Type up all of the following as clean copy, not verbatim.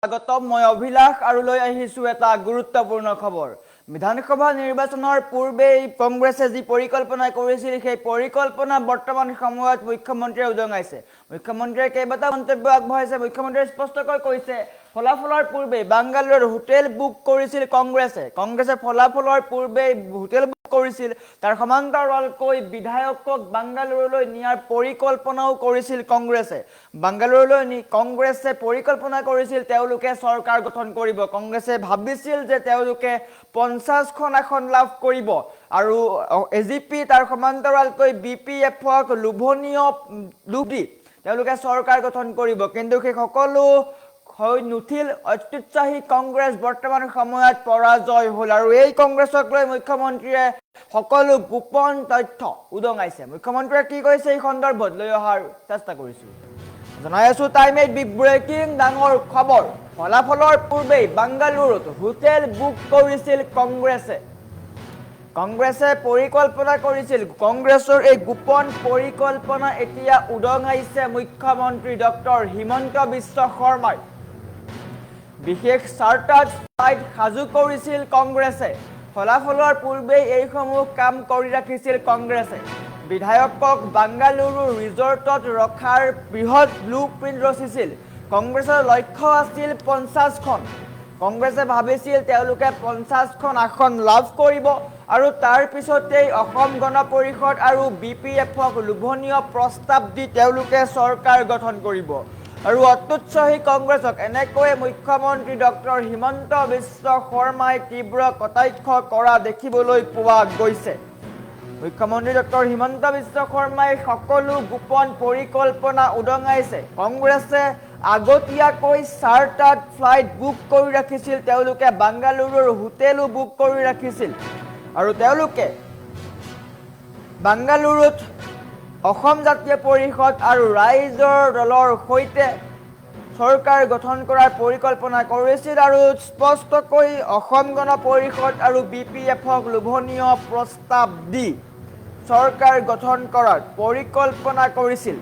স্বাগতম মই অভিলাষ আৰু লৈ আহিছো এটা গুৰুত্বপূৰ্ণ খবৰ বিধানসভা নিৰ্বাচনৰ পূৰ্বে কংগ্ৰেছে যি পৰিকল্পনা কৰিছিল সেই পৰিকল্পনা বৰ্তমান সময়ত মুখ্যমন্ত্ৰীয়ে উদঙাইছে মুখ্যমন্ত্ৰীয়ে কেইবাটা মন্তব্য আগবঢ়াইছে মুখ্যমন্ত্ৰীয়ে স্পষ্টকৈ কৈছে ফলাফলৰ পূৰ্বে বাংগালুৰুৰ হোটেল বুক কৰিছিল কংগ্ৰেছে ফলাফলৰ পূৰ্বে হোটেল বুক কৰিছিল তাৰ সমান্তৰালকৈ বিধায়কক বাংগালুৰুলৈ নিয়াৰ পৰিকল্পনাও কৰিছিল কংগ্ৰেছে বাংগালুৰুলৈ নি কংগ্ৰেছে পৰিকল্পনা কৰিছিল তেওঁলোকে চৰকাৰ গঠন কৰিব কংগ্ৰেছে ভাবিছিল যে তেওঁলোকে 50খন আসন লাভ কৰিব আৰু এজিপি তাৰ সমান্তৰালকৈ বিপিএফক লোভনীয় লুভি তেওঁলোকে চৰকাৰ গঠন কৰিব কিন্তু সেই সকলো হৈ নুঠিল অত্যুৎসাহী কংগ্ৰেছ বৰ্তমান সময়ত পৰাজয় হ'ল আৰু এই কংগ্ৰেছক লৈ মুখ্যমন্ত্ৰীয়ে সকলো গোপন তথ্য উদঙাইছে মুখ্যমন্ত্ৰীয়ে কি কৈছে এই সন্দৰ্ভত লৈ অহাৰ চেষ্টা কৰিছো জনাই আছো টাইম 8 বিগ ব্ৰেকিং ডাঙৰ খবৰ ফলাফলৰ পূৰ্বে বাংগালুৰুত হোটেল বুক কৰিছিল কংগ্ৰেছে পৰিকল্পনা কৰিছিল কংগ্ৰেছৰ এই গোপন পৰিকল্পনা এতিয়া উদঙাইছে মুখ্যমন্ত্ৰী ডক্টৰ হিমন্ত বিশ্ব শৰ্মাই বিশেষ চাৰ্টাৰ্ড ফ্লাইট সাজু কৰিছিল কংগ্ৰেছে ফলাফলৰ পূৰ্বে এইসমূহ কাম কৰি ৰাখিছিল কংগ্ৰেছে বিধায়কক বাংগালুৰু ৰিজৰ্টত ৰখাৰ বৃহৎ ব্লুপ্ৰিণ্ট ৰচিছিল কংগ্ৰেছৰ লক্ষ্য আছিল 50খন কংগ্ৰেছে ভাবিছিল তেওঁলোকে 50খন আসন লাভ কৰিব আৰু তাৰ পিছতেই অসম গণ পৰিষদ আৰু বিপিএফক লোভনীয় প্ৰস্তাৱ দি তেওঁলোকে চৰকাৰ গঠন কৰিব আৰু অত্যুৎসাহী কংগ্ৰেছক এনেকৈ মুখ্যমন্ত্ৰী ডক্টৰ হিমন্ত বিশ্ব শৰ্মাই তীব্ৰ কটাক্ষ কৰা দেখিবলৈ পোৱা গৈছে মুখ্যমন্ত্ৰী ডক্টৰ হিমন্ত বিশ্ব শৰ্মাই সকলো গোপন পৰিকল্পনা উদঙাইছে কংগ্ৰেছে আগতীয়াকৈ চাৰ্টাৰ্ড ফ্লাইট বুক কৰি ৰাখিছিল তেওঁলোকে বাংগালুৰুৰ হোটেলো বুক কৰি ৰাখিছিল আৰু তেওঁলোকে বাংগালুৰুত অসম জাতীয় পৰিষদ আৰু ৰাইজৰ দলৰ সৈতে চৰকাৰ গঠন কৰাৰ পৰিকল্পনা কৰিছিল আৰু স্পষ্টকৈ অসম গণ পৰিষদ আৰু বিপিএফক লোভনীয় প্ৰস্তাৱ দি চৰকাৰ গঠন কৰাৰ পৰিকল্পনা কৰিছিল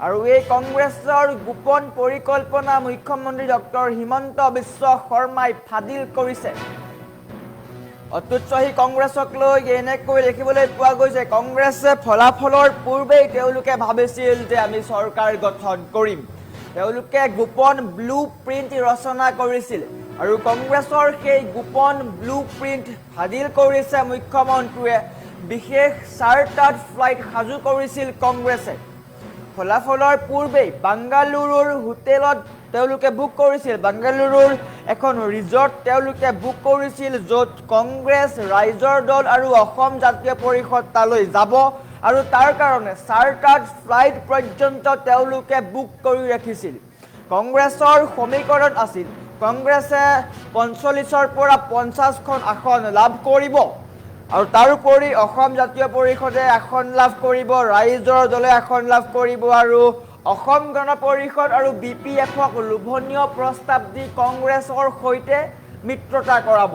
আৰু এই কংগ্ৰেছৰ গোপন পৰিকল্পনা মুখ্যমন্ত্ৰী ডক্টৰ হিমন্ত বিশ্ব শৰ্মাই ফাদিল কৰিছে অত্যুৎসাহী কংগ্ৰেছক লৈ এনেকৈ দেখিবলৈ পোৱা গৈছে কংগ্ৰেছে ফলাফলৰ পূৰ্বেই তেওঁলোকে ভাবিছিল যে আমি চৰকাৰ গঠন কৰিম তেওঁলোকে গোপন ব্লুপ্ৰিণ্ট ৰচনা কৰিছিল আৰু কংগ্ৰেছৰ সেই গোপন ব্লুপ্ৰিণ্ট ফাদিল কৰিছে মুখ্যমন্ত্ৰীয়ে বিশেষ চাৰ্টাৰ্ড ফ্লাইট সাজু কৰিছিল কংগ্ৰেছে ফলাফলৰ পূৰ্বেই বাংগালুৰুৰ হোটেলত তেওঁলোকে বুক কৰিছিল বাংগালুৰুৰ এখন ৰিজৰ্ট তেওঁলোকে বুক কৰিছিল য'ত কংগ্ৰেছ ৰাইজৰ দল আৰু অসম জাতীয় পৰিষদ তালৈ যাব আৰু তাৰ কাৰণে চাৰ্টাৰ্ড ফ্লাইট পৰ্যন্ত তেওঁলোকে বুক কৰি ৰাখিছিল কংগ্ৰেছৰ সমীকৰণ আছিল কংগ্ৰেছে 45ৰ পৰা 50খন আসন লাভ কৰিব আৰু তাৰোপৰি অসম জাতীয় পৰিষদে আসন লাভ কৰিব ৰাইজৰ দলে আসন লাভ কৰিব আৰু অসম গণ পৰিষদ আৰু বিপিএফক লোভনীয় প্ৰস্তাৱ দি কংগ্ৰেছৰ সৈতে মিত্ৰতা কৰাব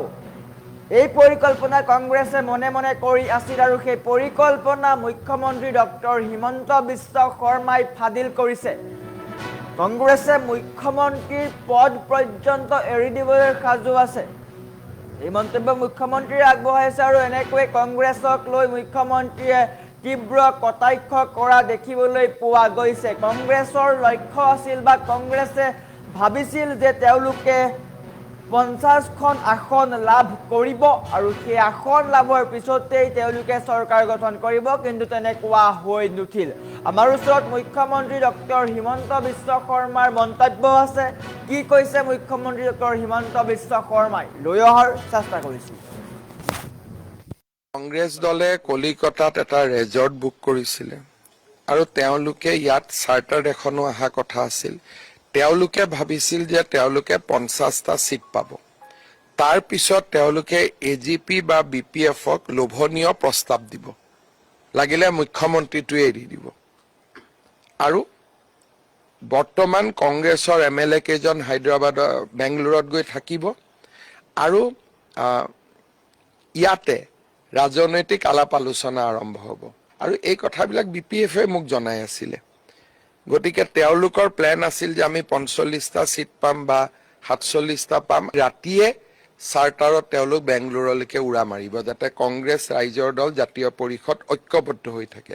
এই পৰিকল্পনা কংগ্ৰেছে মনে মনে কৰি আছিল আৰু সেই পৰিকল্পনা মুখ্যমন্ত্ৰী ডক্টৰ হিমন্ত বিশ্ব শৰ্মাই ফাদিল কৰিছে কংগ্ৰেছে মুখ্যমন্ত্ৰীৰ পদ পৰ্যন্ত এৰি দিবলৈ সাজু আছে এই মন্তব্য মুখ্যমন্ত্ৰীয়ে আগবঢ়াইছে আৰু এনেকৈ কংগ্ৰেছক লৈ মুখ্যমন্ত্ৰীয়ে তীব্ৰ কটাক্ষ কৰা দেখিবলৈ পোৱা গৈছে কংগ্ৰেছৰ লক্ষ্য আছিল বা কংগ্ৰেছে ভাবিছিল যে তেওঁলোকে 50খন আসন লাভ কৰিব আৰু সেই আসন লাভৰ পিছতেই তেওঁলোকে চৰকাৰ গঠন কৰিব কিন্তু তেনেকুৱা হৈ নুঠিল আমাৰ ওচৰত মুখ্যমন্ত্ৰী ডক্টৰ হিমন্ত বিশ্ব শৰ্মাৰ মন্তব্য আছে কি কৈছে মুখ্যমন্ত্ৰী ডক্টৰ হিমন্ত বিশ্ব শৰ্মাই লৈ অহাৰ চেষ্টা কৰিছো কংগ্ৰেছ দলে কলিকতাত এটা ৰেজৰ্ট বুক কৰিছিলে আৰু তেওঁলোকে ইয়াত চাৰ্টাৰ্ড এখনো অহা কথা আছিল তেওঁলোকে ভাবিছিল যে তেওঁলোকে 50টা সিট পাব তাৰ পিছত তেওঁলোকে এজিপি বা বিপিএফক লোভনীয় প্ৰস্তাৱ দিব লাগিলে মুখ্যমন্ত্ৰীটোৱে এৰি দিব আৰু বৰ্তমান কংগ্ৰেছৰ এমএলএ কেজন হায়দৰাবাদৰ বেংগলুৰুত গৈ থাকিব আৰু ইয়াতে ৰাজনৈতিক আলাপ আলোচনা আৰম্ভ হ'ব আৰু এই কথাবিলাক বিপিএফে মোক জনাই আছিলে গতিকে তেওঁলোকৰ প্ল্যান আছিল যে আমি 45টা সিট পাম বা 47টা পাম ৰাতিয়ে চাৰ্টাৰত তেওঁলোক বেংগলোৰলৈকে উৰা মাৰিব যাতে কংগ্ৰেছ ৰাইজৰ দল জাতীয় পৰিষদ ঐক্যবদ্ধ হৈ থাকে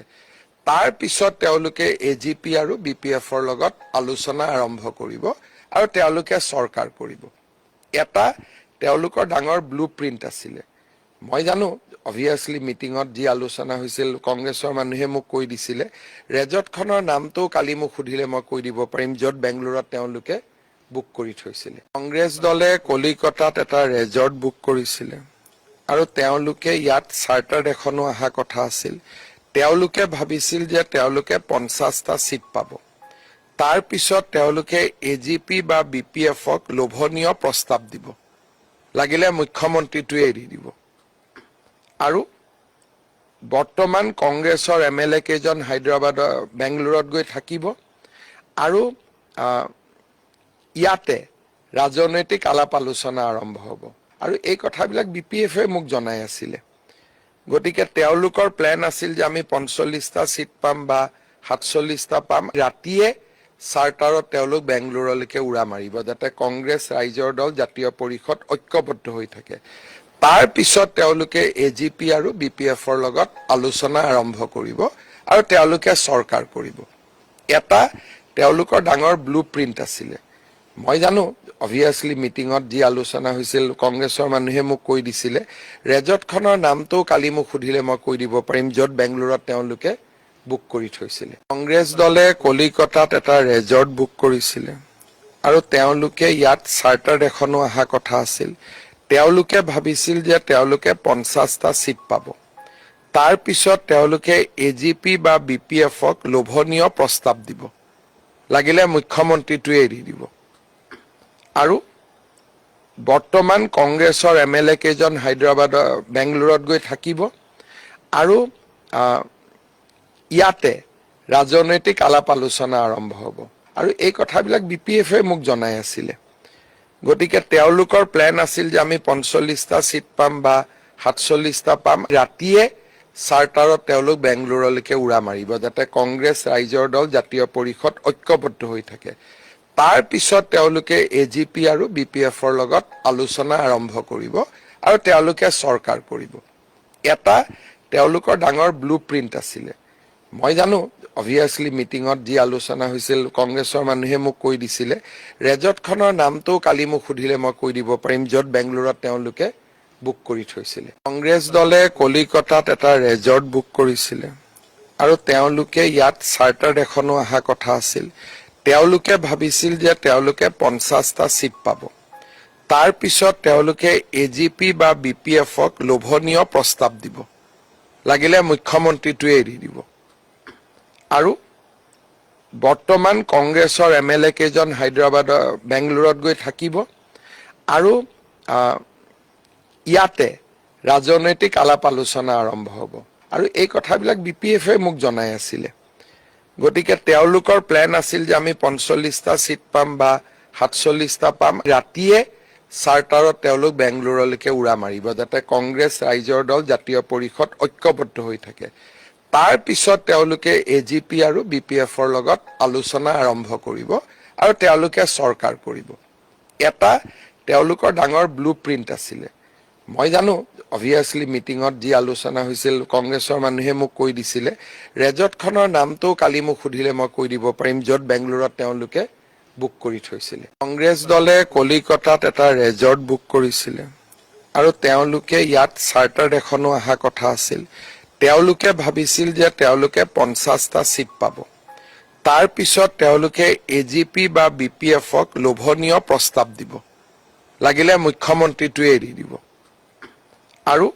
তাৰ পিছত তেওঁলোকে এজিপি আৰু বিপিএফৰ লগত আলোচনা আৰম্ভ কৰিব আৰু তেওঁলোকে চৰকাৰ কৰিব এটা তেওঁলোকৰ ডাঙৰ ব্লুপ্ৰিন্ট আছিলে মই জানো অবভিয়াছলি মিটিঙত যি আলোচনা হৈছিল কংগ্ৰেছৰ মানুহে মোক কৈ দিছিলে ৰেজৰ্টখনৰ নামটো কালি মোক সুধিলে মই কৈ দিব পাৰিম য'ত বেংগলোৰত তেওঁলোকে বুক কৰি থৈছিলে কংগ্ৰেছ দলে কলিকতাত এটা ৰেজৰ্ট বুক কৰিছিলে আৰু তেওঁলোকে ইয়াত চাৰ্টাৰ এখনো অহা কথা আছিল তেওঁলোকে ভাবিছিল যে তেওঁলোকে 50টা সিট পাব তাৰ পিছত তেওঁলোকে এজিপি বা বিপিএফক লোভনীয় প্ৰস্তাৱ দিব লাগিলে মুখ্যমন্ত্ৰীটোৱে এৰি দিব আৰু বৰ্তমান কংগ্ৰেছৰ এমএলএ কেজন হায়দৰাবাদৰ বেংগলোৰত গৈ থাকিব আৰু ইয়াতে ৰাজনৈতিক আলাপ আলোচনা আৰম্ভ হ'ব আৰু এই কথাবিলাক বিপিএফে মোক জনাই আছিল গতিকে তেওঁলোকৰ প্ল্যান আছিল যে আমি 45টা সিট পাম বা 47টা পাম ৰাতিয়ে চাৰ্টাৰত তেওঁলোক বেংগলোৰলৈকে উৰা মাৰিব যাতে কংগ্ৰেছ ৰাইজৰ দল জাতীয় পৰিষদ ঐক্যবদ্ধ হৈ থাকে তাৰ পিছত তেওঁলোকে এজিপি আৰু বিপিএফৰ লগত আলোচনা আৰম্ভ কৰিব আৰু তেওঁলোকে চৰকাৰ কৰিব এটা তেওঁলোকৰ ডাঙৰ ব্লুপ্ৰিন্ট আছিলে মই জানো অবভিয়াছলি মিটিঙত যি আলোচনা হৈছিল কংগ্ৰেছৰ মানুহে মোক কৈ দিছিলে ৰেজৰ্টখনৰ নামটো কালি মোক সুধিলে মই কৈ দিব পাৰিম য'ত বেংগলোৰত তেওঁলোকে বুক কৰি থৈছিলে কংগ্ৰেছ দলে কলিকতাত এটা ৰেজৰ্ট বুক কৰিছিলে আৰু তেওঁলোকে ইয়াত চাৰ্টাৰ এখনো অহা কথা আছিল তেওঁলোকে ভাবিছিল যে তেওঁলোকে 50টা সিট পাব তাৰ পিছত তেওঁলোকে এজিপি বা বিপিএফক লোভনীয় প্ৰস্তাৱ দিব লাগিলে মুখ্যমন্ত্ৰীটোৱে এৰি দিব আৰু বৰ্তমান কংগ্ৰেছৰ এমএলএ কেজন হায়দৰাবাদৰ বেংগলোৰত গৈ থাকিব আৰু ইয়াতে ৰাজনৈতিক আলাপ আলোচনা আৰম্ভ হ'ব আৰু এই কথাবিলাক বিপিএফে মোক জনাই আছিল গতিকে তেওঁলোকৰ প্ল্যান আছিল যে আমি 45টা সিট পাম বা 47টা পাম ৰাতিয়ে চাৰ্টাৰত তেওঁলোক বেংগলোৰলৈকে উৰা মাৰিব যাতে কংগ্ৰেছ ৰাইজৰ দল জাতীয় পৰিষদ ঐক্যবদ্ধ হৈ থাকে তাৰ পিছত তেওঁলোকে এজিপি আৰু বিপিএফৰ লগত আলোচনা আৰম্ভ কৰিব আৰু তেওঁলোকে চৰকাৰ কৰিব এটা তেওঁলোকৰ ডাঙৰ ব্লুপ্ৰিন্ট আছিলে মই জানো অবভিয়াছলি মিটিঙত যি আলোচনা হৈছিল কংগ্ৰেছৰ মানুহে মোক কৈ দিছিলে ৰেজৰ্টখনৰ নামটো কালি মোক সুধিলে মই কৈ দিব পাৰিম য'ত বেংগলোৰত তেওঁলোকে বুক কৰি থৈছিলে কংগ্ৰেছ দলে কলিকতাত এটা ৰেজৰ্ট বুক কৰিছিলে আৰু তেওঁলোকে ইয়াত চাৰ্টাৰ এখনো অহা কথা আছিল তেওঁলোকে ভাবিছিল যে তেওঁলোকে 50টা সিট পাব তাৰ পিছত তেওঁলোকে এজিপি বা বিপিএফক লোভনীয় প্ৰস্তাৱ দিব লাগিলে মুখ্যমন্ত্ৰীটোৱে এৰি দিব আৰু বৰ্তমান কংগ্ৰেছৰ এমএলএ কেজন হায়দৰাবাদৰ বেংগলোৰত গৈ থাকিব আৰু ইয়াতে ৰাজনৈতিক আলাপ আলোচনা আৰম্ভ হ'ব আৰু এই কথাবিলাক বিপিএফে মোক জনাই আছিল গতিকে তেওঁলোকৰ প্ল্যান আছিল যে আমি 45টা সিট পাম বা 47টা পাম ৰাতিয়ে চাৰ্টাৰত তেওঁলোক বেংগলোৰলৈকে উৰা মাৰিব যাতে কংগ্ৰেছ ৰাইজৰ দল জাতীয় পৰিষদ ঐক্যবদ্ধ হৈ থাকে তাৰ পিছত তেওঁলোকে এজিপি আৰু বিপিএফৰ লগত আলোচনা আৰম্ভ কৰিব আৰু তেওঁলোকে চৰকাৰ কৰিব এটা তেওঁলোকৰ ডাঙৰ ব্লুপ্ৰিন্ট আছিলে মই জানো অবভিয়াছলি মিটিঙত যি আলোচনা হৈছিল কংগ্ৰেছৰ মানুহে মোক কৈ দিছিলে ৰেজৰ্টখনৰ নামটো কালি মোক সুধিলে মই কৈ দিব পাৰিম য'ত বেংগলোৰত তেওঁলোকে বুক কৰি থৈছিলে কংগ্ৰেছ দলে কলিকতাত এটা ৰেজৰ্ট বুক কৰিছিলে আৰু তেওঁলোকে ইয়াত চাৰ্টাৰ এখনো অহা কথা আছিল তেওঁলোকে ভাবিছিল যে তেওঁলোকে 50টা সিট পাব তাৰ পিছত তেওঁলোকে এজিপি বা বিপিএফক লোভনীয় প্ৰস্তাৱ দিব লাগিলে মুখ্যমন্ত্ৰীটোৱে এৰি দিব আৰু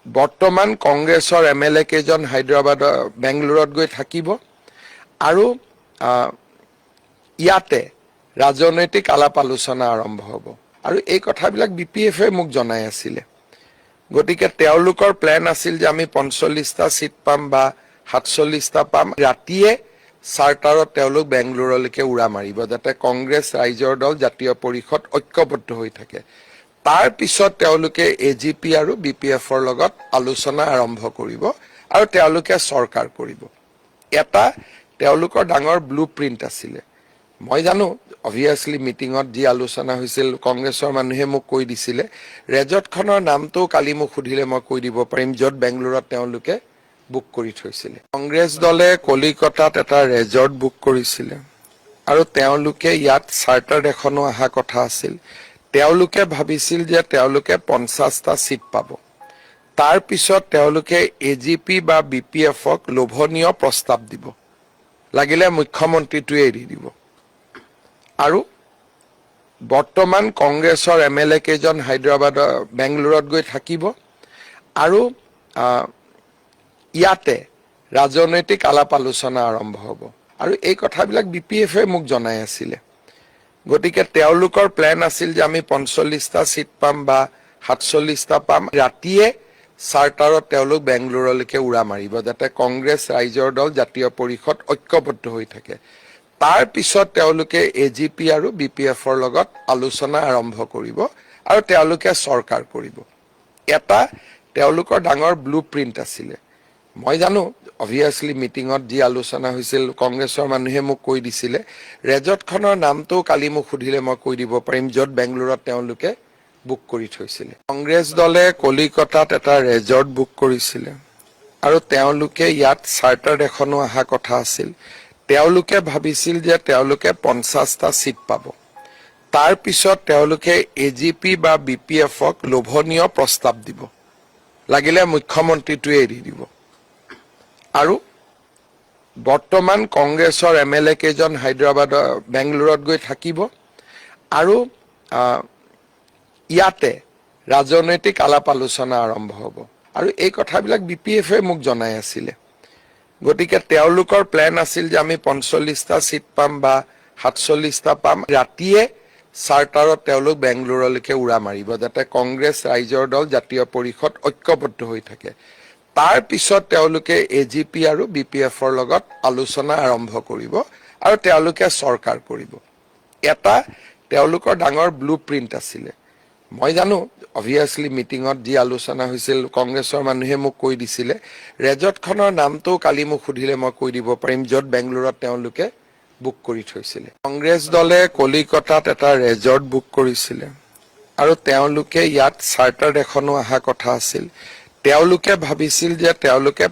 বৰ্তমান কংগ্ৰেছৰ এমএলএ কেজন হায়দৰাবাদৰ বেংগলোৰত গৈ থাকিব আৰু ইয়াতে ৰাজনৈতিক আলাপ আলোচনা আৰম্ভ হ'ব আৰু এই কথাবিলাক বিপিএফে মোক জনাই আছিল গতিকে তেওঁলোকৰ প্ল্যান আছিল যে আমি 45টা সিট পাম বা 47টা পাম ৰাতিয়ে চাৰ্টাৰত তেওঁলোক বেংগলোৰলৈকে উৰা মাৰিব যাতে কংগ্ৰেছ ৰাইজৰ দল জাতীয় পৰিষদ ঐক্যবদ্ধ হৈ থাকে তাৰ পিছত তেওঁলোকে এজিপি আৰু বিপিএফৰ লগত আলোচনা আৰম্ভ কৰিব আৰু তেওঁলোকে চৰকাৰ কৰিব এটা তেওঁলোকৰ ডাঙৰ ব্লুপ্ৰিন্ট আছিলে মই জানো অবভিয়াছলি মিটিঙত যি আলোচনা হৈছিল কংগ্ৰেছৰ মানুহে মোক কৈ দিছিলে ৰেজৰ্টখনৰ নামটো কালি মোক সুধিলে মই কৈ দিব পাৰিম য'ত বেংগলোৰত তেওঁলোকে বুক কৰি থৈছিলে কংগ্ৰেছ দলে কলিকতাত এটা ৰেজৰ্ট বুক কৰিছিলে আৰু তেওঁলোকে ইয়াত চাৰ্টাৰ এখনো অহা কথা আছিল তেওঁলোকে ভাবিছিল যে তেওঁলোকে 50টা সিট পাব তাৰ পিছত তেওঁলোকে এজিপি বা বিপিএফক লোভনীয় প্ৰস্তাৱ দিব লাগিলে মুখ্যমন্ত্ৰীটোৱে এৰি দিব আৰু বৰ্তমান কংগ্ৰেছৰ এমএলএ কেজন হায়দৰাবাদৰ বেংগলোৰত গৈ থাকিব আৰু ইয়াতে ৰাজনৈতিক আলাপ আলোচনা আৰম্ভ হ'ব আৰু এই কথাবিলাক বিপিএফে মোক জনাই আছিলে গতিকে তেওঁলোকৰ প্ল্যান আছিল যে আমি 45টা সিট পাম বা 47টা পাম ৰাতিয়ে চাৰ্টাৰত তেওঁলোক বেংগলোৰলৈকে উৰা মাৰিব যাতে কংগ্ৰেছ ৰাইজৰ দল জাতীয় পৰিষদ ঐক্যবদ্ধ হৈ থাকে তাৰ পিছত তেওঁলোকে এজিপি আৰু বিপিএফৰ লগত আলোচনা আৰম্ভ কৰিব আৰু তেওঁলোকে চৰকাৰ কৰিব এটা তেওঁলোকৰ ডাঙৰ ব্লুপ্ৰিন্ট আছিল মই জানো অবভিয়াছলি মিটিঙত যি আলোচনা হৈছিল কংগ্ৰেছৰ মানুহে মোক কৈ দিছিলে ৰেজৰ্টখনৰ নামটো কালি মোক সুধিলে মই কৈ দিব পাৰিম য'ত বেংগলোৰত তেওঁলোকে বুক কৰি থৈছিলে কংগ্ৰেছ দলে কলিকতাত এটা ৰেজৰ্ট বুক কৰিছিলে আৰু তেওঁলোকে ইয়াত চাৰ্টাৰ এখনো অহা কথা আছিল তেওঁলোকে ভাবিছিল যে তেওঁলোকে 50টা সিট পাব তাৰ পিছত তেওঁলোকে এজিপি বা বিপিএফক লোভনীয় প্ৰস্তাৱ দিব লাগিলে মুখ্যমন্ত্ৰীটোৱে এৰি দিব আৰু বৰ্তমান কংগ্ৰেছৰ এমএলএ কেজন হায়দৰাবাদৰ বেংগলোৰত গৈ থাকিব আৰু ইয়াতে ৰাজনৈতিক আলাপ আলোচনা আৰম্ভ হ'ব আৰু এই কথাবিলাক বিপিএফে মোক জনাই আছিলে গতিকে তেওঁলোকৰ প্ল্যান আছিল যে আমি 45টা সিট পাম বা 47টা পাম ৰাতিয়ে চাৰ্টাৰত তেওঁলোক বেংগলোৰলৈকে উৰা মাৰিব যাতে কংগ্ৰেছ ৰাইজৰ দল জাতীয় পৰিষদ ঐক্যবদ্ধ হৈ থাকে তাৰ পিছত তেওঁলোকে এজিপি আৰু বিপিএফৰ লগত আলোচনা আৰম্ভ কৰিব আৰু তেওঁলোকে চৰকাৰ কৰিব এটা তেওঁলোকৰ ডাঙৰ ব্লুপ্ৰিন্ট আছিল মই জানো অবভিয়াছলি মিটিঙত যি আলোচনা হৈছিল কংগ্ৰেছৰ মানুহে মোক কৈ দিছিলে ৰেজৰ্টখনৰ নামটো কালি মোক সুধিলে মই কৈ দিব পাৰিম য'ত বেংগলোৰত তেওঁলোকে বুক কৰি থৈছিলে কংগ্ৰেছ দলে কলিকতাত এটা ৰেজৰ্ট বুক কৰিছিলে আৰু তেওঁলোকে ইয়াত চাৰ্টাৰ এখনো অহা কথা আছিল তেওঁলোকে ভাবিছিল যে তেওঁলোকে